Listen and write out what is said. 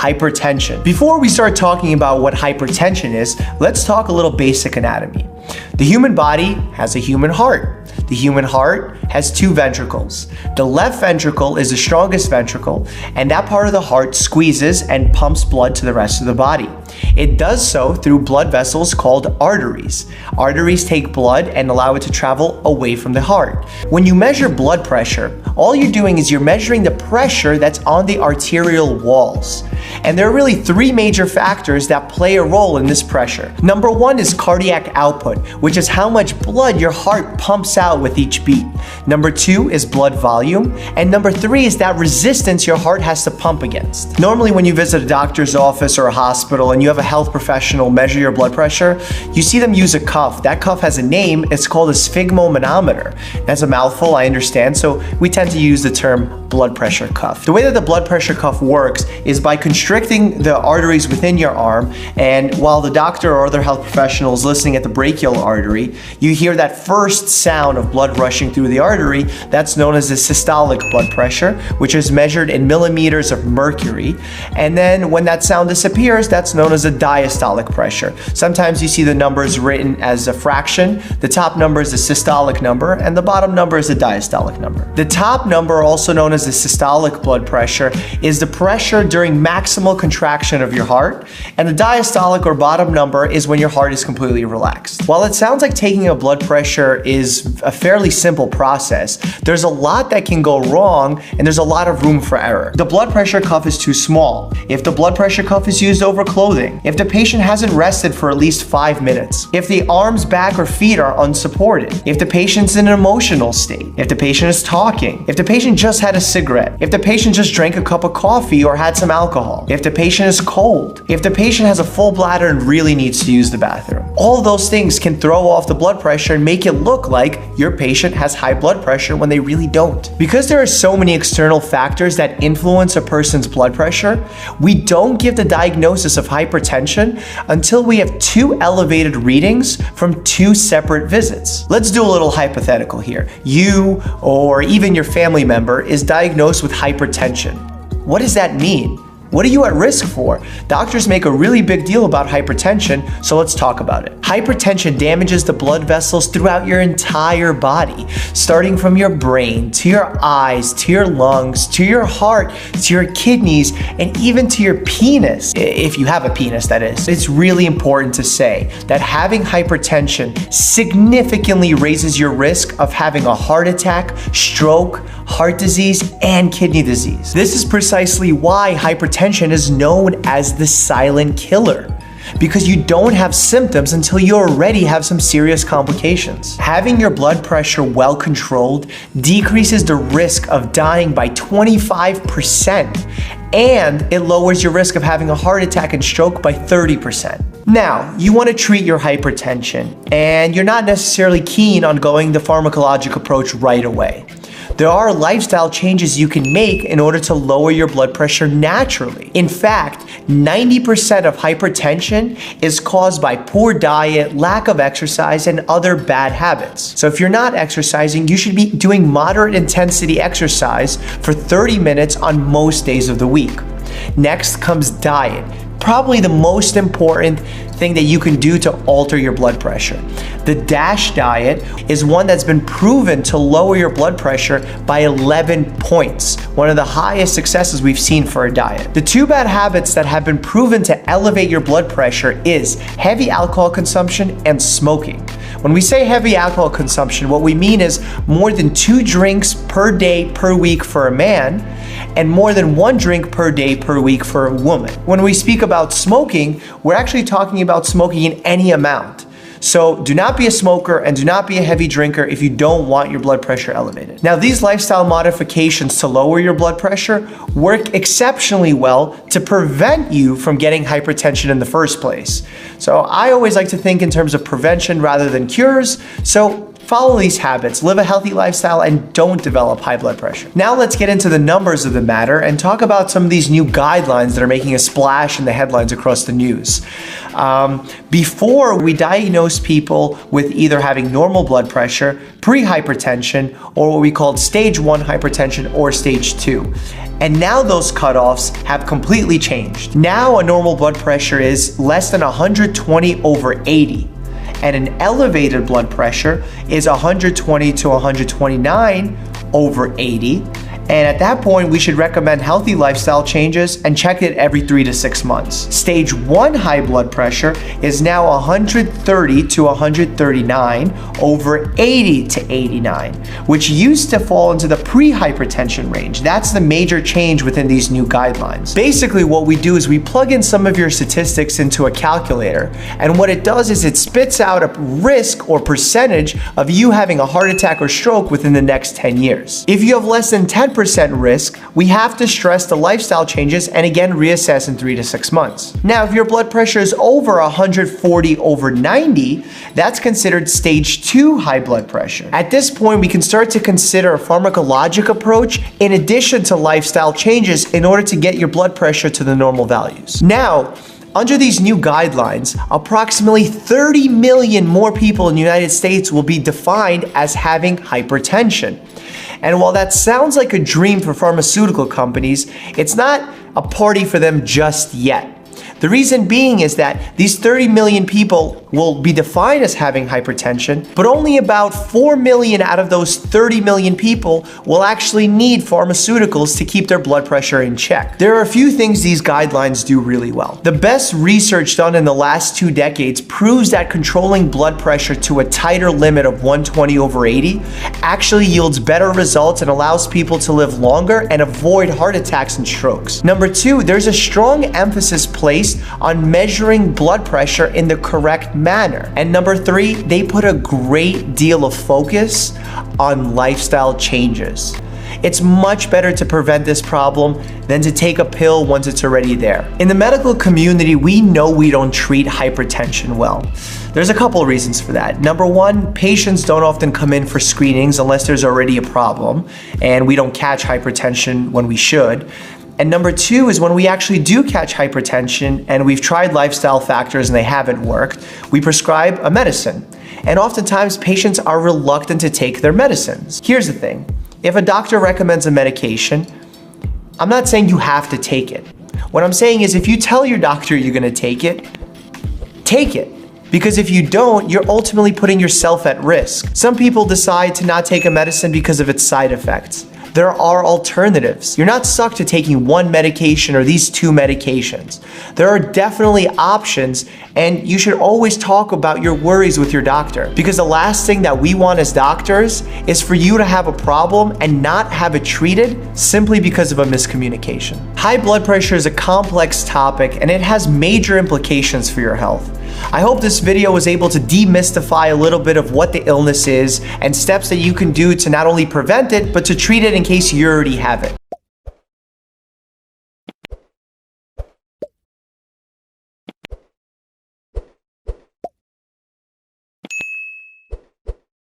hypertension. Before we start talking about what hypertension is, let's talk a little basic anatomy. The human body has a human heart. The human heart has two ventricles. The left ventricle is the strongest ventricle, and that part of the heart squeezes and pumps blood to the rest of the body. It does so through blood vessels called arteries. Arteries take blood and allow it to travel away from the heart. When you measure blood pressure, all you're doing is you're measuring the pressure that's on the arterial walls. And there are really three major factors that play a role in this pressure. Number one is cardiac output, which is how much blood your heart pumps out with each beat. Number two is blood volume. And number three is that resistance your heart has to pump against. Normally when you visit a doctor's office or a hospital and you have a health professional measure your blood pressure, you see them use a cuff. That cuff has a name. It's called a sphygmomanometer. That's a mouthful, I understand, so we tend to use the term blood pressure cuff. The way that the blood pressure cuff works is by constricting the arteries within your arm, and while the doctor or other health professional is listening at the brachial artery, you hear that first sound of blood rushing through the artery. That's known as the systolic blood pressure, which is measured in millimeters of mercury. And then when that sound disappears, that's known as a diastolic pressure. Sometimes you see the numbers written as a fraction. The top number is the systolic number, and the bottom number is the diastolic number. The top number, also known as the systolic blood pressure, is the pressure during maximal contraction of your heart, and the diastolic or bottom number is when your heart is completely relaxed. While it sounds like taking a blood pressure is a fairly simple process, there's a lot that can go wrong, and there's a lot of room for error. The blood pressure cuff is too small. If the blood pressure cuff is used over clothing, if the patient hasn't rested for at least 5 minutes, if the arms, back, or feet are unsupported, if the patient's in an emotional state, if the patient is talking, if the patient just had a cigarette, if the patient just drank a cup of coffee or had some alcohol, if the patient is cold, if the patient has a full bladder and really needs to use the bathroom. All those things can throw off the blood pressure and make it look like your patient has high blood pressure when they really don't. Because there are so many external factors that influence a person's blood pressure, we don't give the diagnosis of hypertension until we have two elevated readings from two separate visits. Let's do a little hypothetical here. You or even your family member is diagnosed with hypertension. What does that mean? What are you at risk for? Doctors make a really big deal about hypertension, so let's talk about it. Hypertension damages the blood vessels throughout your entire body, starting from your brain, to your eyes, to your lungs, to your heart, to your kidneys, and even to your penis, if you have a penis, that is. It's really important to say that having hypertension significantly raises your risk of having a heart attack, stroke, heart disease, and kidney disease. This is precisely why hypertension is known as the silent killer, because you don't have symptoms until you already have some serious complications. Having your blood pressure well controlled decreases the risk of dying by 25%, and it lowers your risk of having a heart attack and stroke by 30%. Now, you want to treat your hypertension, and you're not necessarily keen on going the pharmacologic approach right away. There are lifestyle changes you can make in order to lower your blood pressure naturally. In fact, 90% of hypertension is caused by poor diet, lack of exercise, and other bad habits. So if you're not exercising, you should be doing moderate intensity exercise for 30 minutes on most days of the week. Next comes diet. Probably the most important thing that you can do to alter your blood pressure. The DASH diet is one that's been proven to lower your blood pressure by 11 points, one of the highest successes we've seen for a diet. The two bad habits that have been proven to elevate your blood pressure is heavy alcohol consumption and smoking. When we say heavy alcohol consumption, what we mean is more than 2 drinks per day per week for a man, and more than 1 drink per day per week for a woman. When we speak about smoking, we're actually talking about smoking in any amount. So do not be a smoker and do not be a heavy drinker if you don't want your blood pressure elevated. Now, these lifestyle modifications to lower your blood pressure work exceptionally well to prevent you from getting hypertension in the first place. So I always like to think in terms of prevention rather than cures. So follow these habits, live a healthy lifestyle, and don't develop high blood pressure. Now let's get into the numbers of the matter and talk about some of these new guidelines that are making a splash in the headlines across the news. Before, we diagnosed people with either having normal blood pressure, pre-hypertension, or what we called stage 1 hypertension or stage 2. And now those cutoffs have completely changed. Now a normal blood pressure is less than 120/80. And an elevated blood pressure is 120 to 129/80. And at that point, we should recommend healthy lifestyle changes and check it every 3 to 6 months. Stage 1 high blood pressure is now 130 to 139/80 to 89, which used to fall into the pre-hypertension range. That's the major change within these new guidelines. Basically, what we do is we plug in some of your statistics into a calculator, and what it does is it spits out a risk or percentage of you having a heart attack or stroke within the next 10 years. If you have less than 10% risk, we have to stress the lifestyle changes and again reassess in 3 to 6 months. Now, if your blood pressure is over 140/90, that's considered stage 2 high blood pressure. At this point, we can start to consider a pharmacologic approach in addition to lifestyle changes in order to get your blood pressure to the normal values. Now, under these new guidelines, approximately 30 million more people in the United States will be defined as having hypertension. And while that sounds like a dream for pharmaceutical companies, it's not a party for them just yet. The reason being is that these 30 million people will be defined as having hypertension, but only about 4 million out of those 30 million people will actually need pharmaceuticals to keep their blood pressure in check. There are a few things these guidelines do really well. The best research done in the last 2 decades proves that controlling blood pressure to a tighter limit of 120/80 actually yields better results and allows people to live longer and avoid heart attacks and strokes. Number 2, there's a strong emphasis placed on measuring blood pressure in the correct manner. And number 3, they put a great deal of focus on lifestyle changes. It's much better to prevent this problem than to take a pill once it's already there. In the medical community, we know we don't treat hypertension well. There's a couple of reasons for that. Number 1, patients don't often come in for screenings unless there's already a problem, and we don't catch hypertension when we should. And number 2 is when we actually do catch hypertension and we've tried lifestyle factors and they haven't worked, we prescribe a medicine. And oftentimes patients are reluctant to take their medicines. Here's the thing. If a doctor recommends a medication, I'm not saying you have to take it. What I'm saying is if you tell your doctor you're gonna take it. Because if you don't, you're ultimately putting yourself at risk. Some people decide to not take a medicine because of its side effects. There are alternatives. You're not stuck to taking one medication or these 2 medications. There are definitely options, and you should always talk about your worries with your doctor, because the last thing that we want as doctors is for you to have a problem and not have it treated simply because of a miscommunication. High blood pressure is a complex topic and it has major implications for your health. I hope this video was able to demystify a little bit of what the illness is and steps that you can do to not only prevent it, but to treat it in case you already have it.